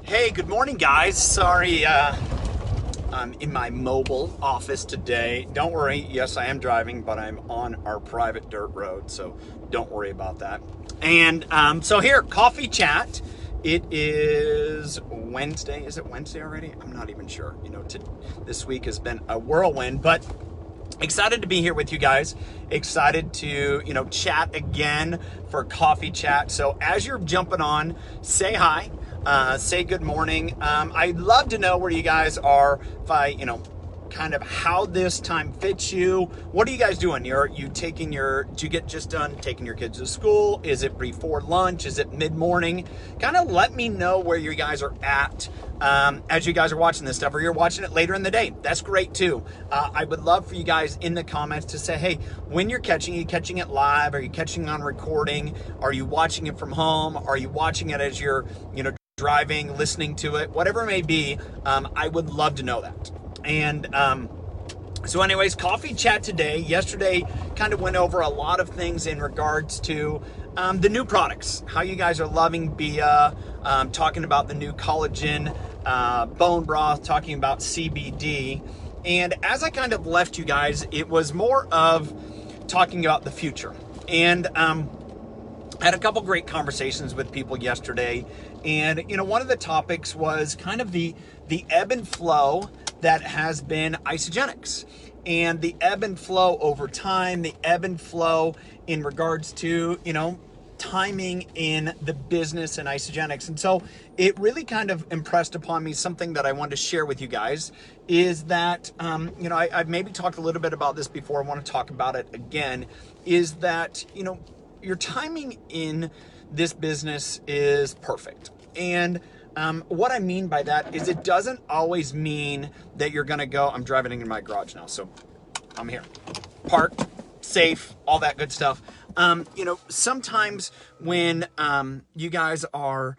Hey, good morning, guys. Sorry, I'm in my mobile office today. Don't worry, yes, I am driving, but I'm on our private dirt road, so don't worry about that. And so here, coffee chat. It is Wednesday. Is it Wednesday already? I'm not even sure. This week has been a whirlwind, but excited to be here with you guys. Excited to, chat again for coffee chat. So as you're jumping on, say hi, say good morning. I'd love to know where you guys are, if I, kind of how this time fits you. What are you guys doing? Do you get just done taking your kids to school? Is it before lunch? Is it mid-morning? Kind of let me know where you guys are at as you guys are watching this stuff, or you're watching it later in the day. That's great too. I would love for you guys in the comments to say, hey, when are you catching it live? Are you catching on recording? Are you watching it from home? Are you watching it as you're, driving, listening to it? Whatever it may be, I would love to know that. And so anyways, coffee chat today. Yesterday kind of went over a lot of things in regards to the new products, how you guys are loving BIA, talking about the new collagen bone broth, talking about CBD. And as I kind of left you guys, it was more of talking about the future. And I had a couple great conversations with people yesterday. And, one of the topics was kind of the ebb and flow that has been Isagenix, and the ebb and flow over time, the ebb and flow in regards to, timing in the business and Isagenix. And so it really kind of impressed upon me something that I wanted to share with you guys is that, I've maybe talked a little bit about this before. I want to talk about it again, is that, your timing in this business is perfect. And what I mean by that is it doesn't always mean that you're going to go, I'm driving in my garage now, so I'm here, parked, safe, all that good stuff. Sometimes when you guys are,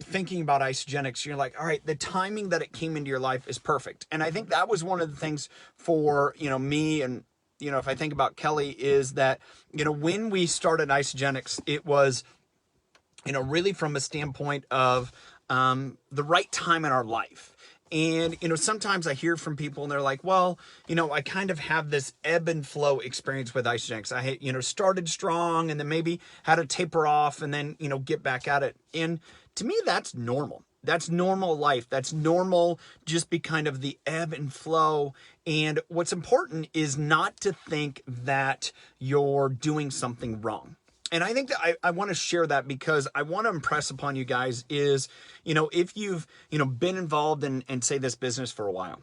thinking about Isagenix, you're like, all right, the timing that it came into your life is perfect. And I think that was one of the things for, me and, if I think about Kelly, is that, when we started Isagenix, it was, really from a standpoint of the right time in our life. And, sometimes I hear from people and they're like, well, I kind of have this ebb and flow experience with Isagenix. I, started strong and then maybe had to taper off and then, get back at it. And to me, that's normal. That's normal life. That's normal, just be kind of the ebb and flow. And what's important is not to think that you're doing something wrong. And I think that I want to share that because I want to impress upon you guys is, if you've, been involved in say this business for a while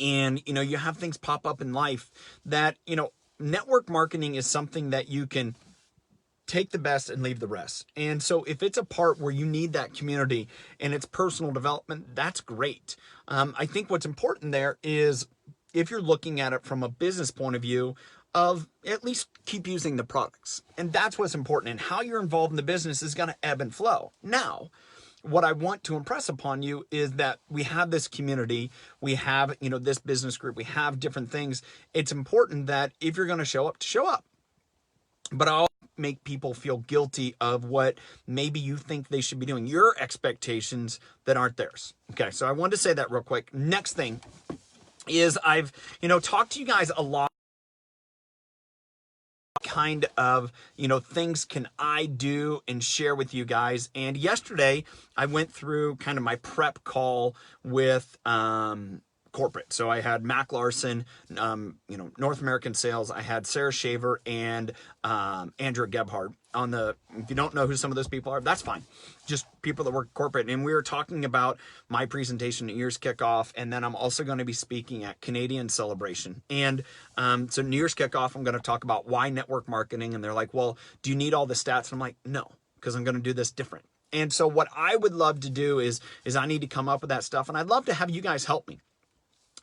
and, you have things pop up in life that, network marketing is something that you can take the best and leave the rest. And so if it's a part where you need that community and it's personal development, that's great. I think what's important there is if you're looking at it from a business point of view, of at least keep using the products. And that's what's important. And how you're involved in the business is going to ebb and flow. Now, what I want to impress upon you is that we have this community, we have, this business group, we have different things. It's important that if you're going to show up. But I'll make people feel guilty of what maybe you think they should be doing, your expectations that aren't theirs. Okay, so I wanted to say that real quick. Next thing is I've, talked to you guys a lot kind of, things can I do and share with you guys. And yesterday I went through kind of my prep call with corporate. So I had Mac Larson, North American Sales. I had Sarah Shaver and Andrew Gebhard on the, if you don't know who some of those people are, that's fine. Just people that work corporate. And we were talking about my presentation at New Year's Kickoff. And then I'm also going to be speaking at Canadian Celebration. And so New Year's Kickoff, I'm going to talk about why network marketing. And they're like, well, do you need all the stats? And I'm like, no, because I'm going to do this different. And so what I would love to do is I need to come up with that stuff. And I'd love to have you guys help me.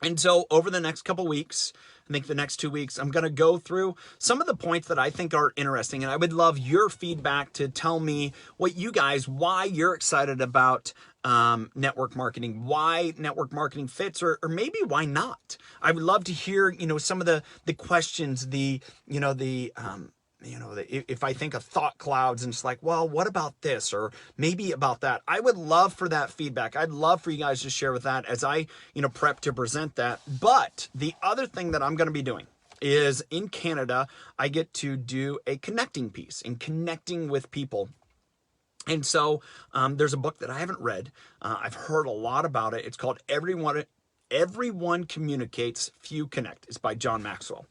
And so over the next couple weeks, I think the next 2 weeks, I'm going to go through some of the points that I think are interesting. And I would love your feedback to tell me why you're excited about network marketing, why network marketing fits, or maybe why not. I would love to hear, some of the questions, if I think of thought clouds and it's like, well, what about this? Or maybe about that. I would love for that feedback. I'd love for you guys to share with that as I, prep to present that. But the other thing that I'm going to be doing is in Canada, I get to do a connecting piece and connecting with people. And so there's a book that I haven't read. I've heard a lot about it. It's called Everyone Communicates, Few Connect. It's by John Maxwell.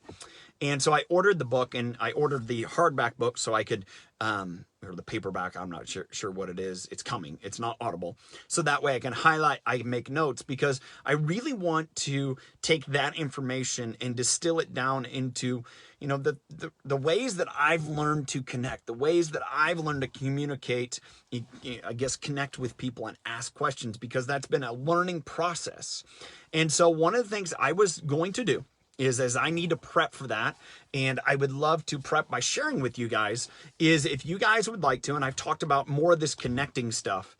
And so I ordered the book, and I ordered the hardback book so I could, or the paperback, I'm not sure what it is. It's coming. It's not Audible. So that way I can highlight, I can make notes, because I really want to take that information and distill it down into, the ways that I've learned to connect, the ways that I've learned to communicate, I guess, connect with people and ask questions, because that's been a learning process. And so one of the things I was going to do is, as I need to prep for that, and I would love to prep by sharing with you guys, is if you guys would like to, and I've talked about more of this connecting stuff,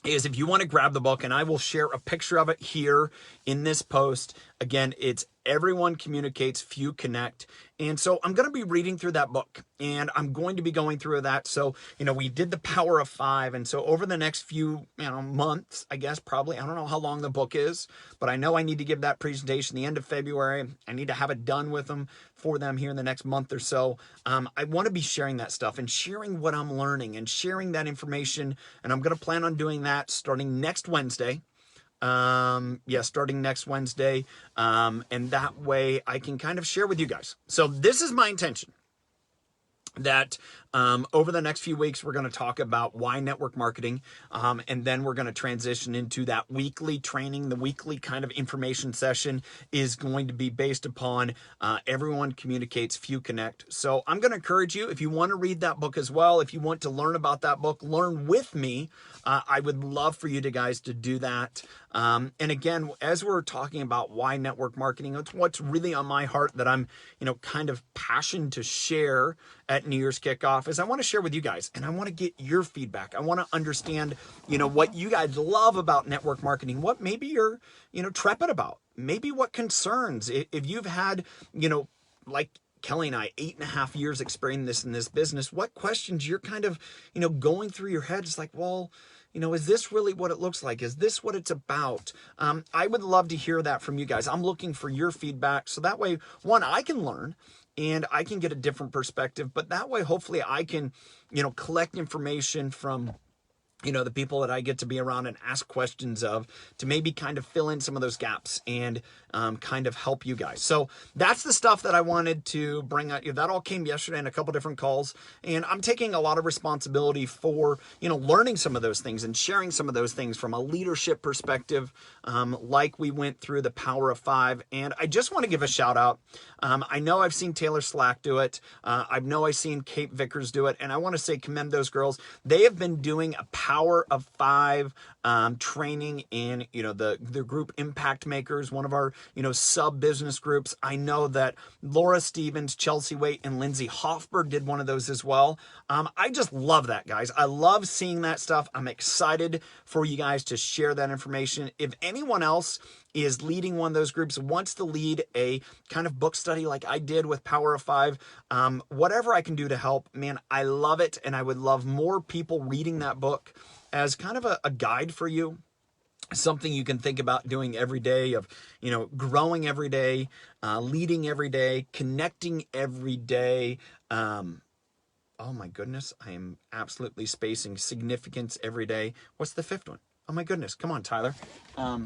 is if you want to grab the book, and I will share a picture of it here in this post. Again, it's Everyone Communicates, Few Connect. And so I'm going to be reading through that book, and I'm going to be going through that. So, we did the Power of Five. And so over the next few, months, I guess, probably, I don't know how long the book is, but I know I need to give that presentation the end of February. I need to have it done with them for them here in the next month or so. I want to be sharing that stuff and sharing what I'm learning and sharing that information. And I'm going to plan on doing that starting next Wednesday. Starting next Wednesday. And that way I can kind of share with you guys. So this is my intention, that over the next few weeks, we're going to talk about why network marketing. And then we're going to transition into that weekly training. The weekly kind of information session is going to be based upon Everyone Communicates, Few Connect. So I'm going to encourage you, if you want to read that book as well, if you want to learn about that book, learn with me. I would love for you guys to do that. And again, as we're talking about why network marketing, it's what's really on my heart that I'm, kind of passionate to share at New Year's kickoff, is I want to share with you guys, and I want to get your feedback. I want to understand, what you guys love about network marketing, what maybe you're, trepid about, maybe what concerns, if you've had, like Kelly and I, 8.5 years experience in this business, what questions you're kind of, going through your head. It's like, well, is this really what it looks like? Is this what it's about? I would love to hear that from you guys. I'm looking for your feedback. So that way, one, I can learn and I can get a different perspective, but that way, hopefully I can, collect information from, the people that I get to be around and ask questions of, to maybe kind of fill in some of those gaps and kind of help you guys. So that's the stuff that I wanted to bring out. That all came yesterday in a couple different calls, and I'm taking a lot of responsibility for, learning some of those things and sharing some of those things from a leadership perspective, like we went through the Power of Five. And I just want to give a shout out. I know I've seen Taylor Slack do it. I know I've seen Kate Vickers do it, and I want to say commend those girls. They have been doing a Power of Five training in, the group Impact Makers, one of our, sub business groups. I know that Laura Stevens, Chelsea Waite, and Lindsay Hofberg did one of those as well. I just love that, guys. I love seeing that stuff. I'm excited for you guys to share that information. If anyone else is leading one of those groups, wants to lead a kind of book study like I did with Power of Five, whatever I can do to help, man, I love it. And I would love more people reading that book as kind of a guide for you, something you can think about doing every day, of, growing every day, leading every day, connecting every day. Oh my goodness, I am absolutely spacing significance every day. What's the fifth one? Oh my goodness, come on, Tyler. I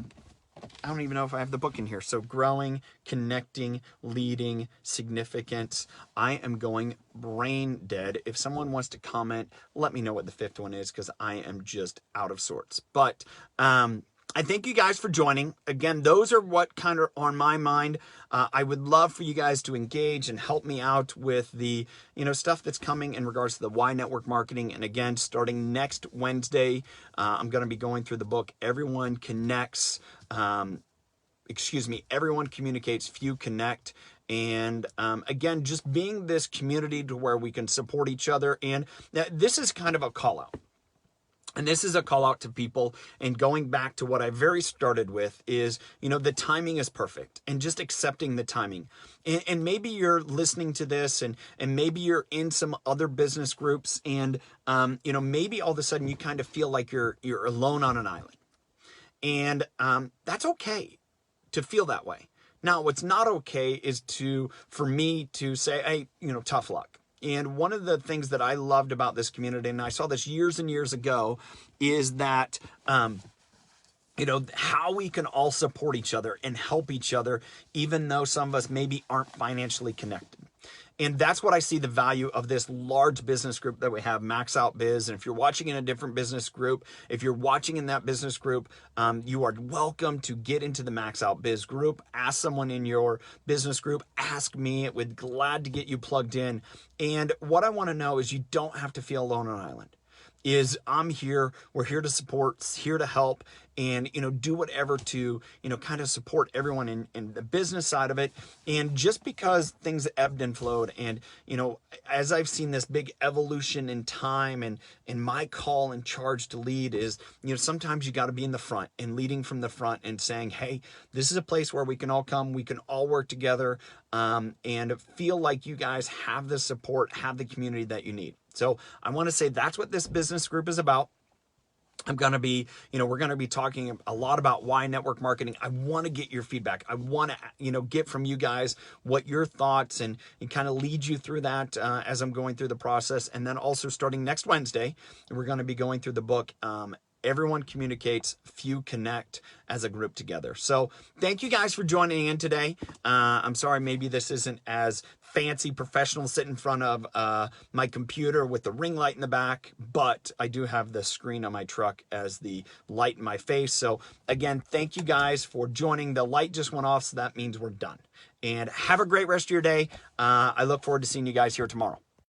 don't even know if I have the book in here. So growing, connecting, leading, significance. I am going brain dead. If someone wants to comment, let me know what the fifth one is, because I am just out of sorts. But I thank you guys for joining. Again, those are what kind of on my mind. I would love for you guys to engage and help me out with the, stuff that's coming in regards to the Why Network Marketing. And again, starting next Wednesday, I'm going to be going through the book, Everyone Connects. Everyone Communicates, Few Connect. And again, just being this community to where we can support each other. And this is kind of a call out. And this is a call out to people, and going back to what I very started with is, the timing is perfect, and just accepting the timing. And maybe you're listening to this, and maybe you're in some other business groups, and maybe all of a sudden you kind of feel like you're alone on an island. And that's okay to feel that way. Now, what's not okay is for me to say, hey, tough luck. And one of the things that I loved about this community, and I saw this years and years ago, is that, how we can all support each other and help each other, even though some of us maybe aren't financially connected. And that's what I see the value of this large business group that we have, Max Out Biz. And if you're watching in a different business group, if you're watching in that business group, you are welcome to get into the Max Out Biz group. Ask someone in your business group, ask me. We're glad to get you plugged in. And what I want to know is you don't have to feel alone on an island. I'm here, we're here to support, here to help, and, do whatever to, kind of support everyone in the business side of it. And just because things ebbed and flowed, and, as I've seen this big evolution in time, and my call and charge to lead is, sometimes you got to be in the front and leading from the front and saying, hey, this is a place where we can all come, we can all work together, and feel like you guys have the support, have the community that you need. So I want to say that's what this business group is about. I'm going to be, we're going to be talking a lot about why network marketing. I want to get your feedback. I want to, get from you guys what your thoughts, and kind of lead you through that as I'm going through the process. And then also starting next Wednesday, we're going to be going through the book, Everyone Communicates, Few Connect, as a group together. So thank you guys for joining in today. I'm sorry, maybe this isn't as fancy professional sitting in front of my computer with the ring light in the back, but I do have the screen on my truck as the light in my face. So again, thank you guys for joining. The light just went off, so that means we're done. And have a great rest of your day. I look forward to seeing you guys here tomorrow.